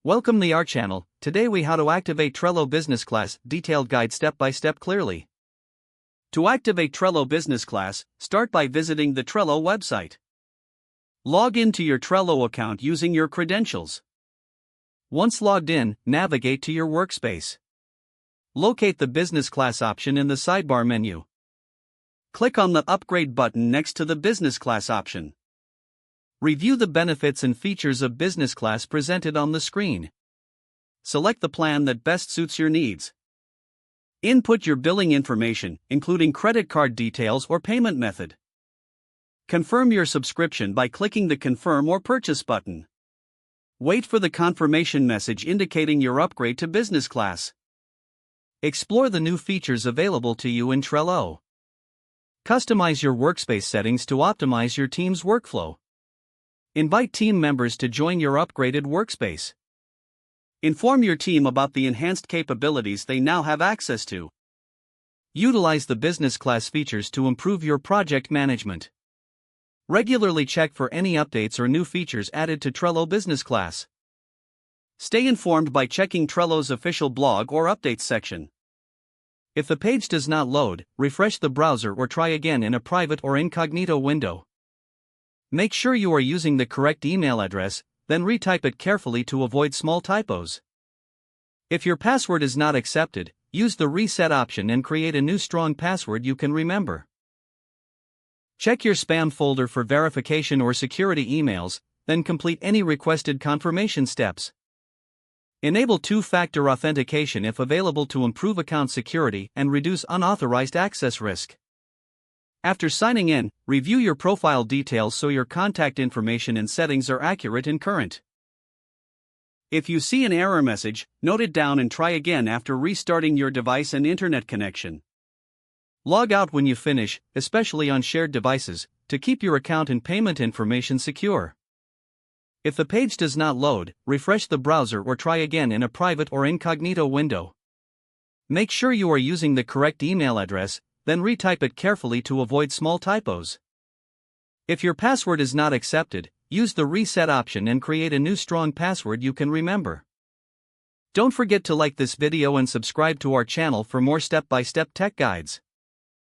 Welcome to our channel. Today we how to activate Trello Business Class, detailed guide step by step clearly. To activate Trello Business Class, start by visiting the Trello website. Log into your Trello account using your credentials. Once logged in, navigate to your workspace. Locate the Business Class option in the sidebar menu. Click on the Upgrade button next to the Business Class option. Review the benefits and features of Business Class presented on the screen. Select the plan that best suits your needs. Input your billing information, including credit card details or payment method. Confirm your subscription by clicking the Confirm or Purchase button. Wait for the confirmation message indicating your upgrade to Business Class. Explore the new features available to you in Trello. Customize your workspace settings to optimize your team's workflow. Invite team members to join your upgraded workspace. Inform your team about the enhanced capabilities they now have access to. Utilize the Business Class features to improve your project management. Regularly check for any updates or new features added to Trello Business Class. Stay informed by checking Trello's official blog or updates section. If the page does not load, refresh the browser or try again in a private or incognito window. Make sure you are using the correct email address, then retype it carefully to avoid small typos. If your password is not accepted, use the reset option and create a new strong password you can remember. Check your spam folder for verification or security emails, then complete any requested confirmation steps. Enable two-factor authentication if available to improve account security and reduce unauthorized access risk. After signing in, review your profile details so your contact information and settings are accurate and current. If you see an error message, note it down and try again after restarting your device and internet connection. Log out when you finish, especially on shared devices, to keep your account and payment information secure. If the page does not load, refresh the browser or try again in a private or incognito window. Make sure you are using the correct email address, then retype it carefully to avoid small typos. If your password is not accepted, use the reset option and create a new strong password you can remember. Don't forget to like this video and subscribe to our channel for more step-by-step tech guides.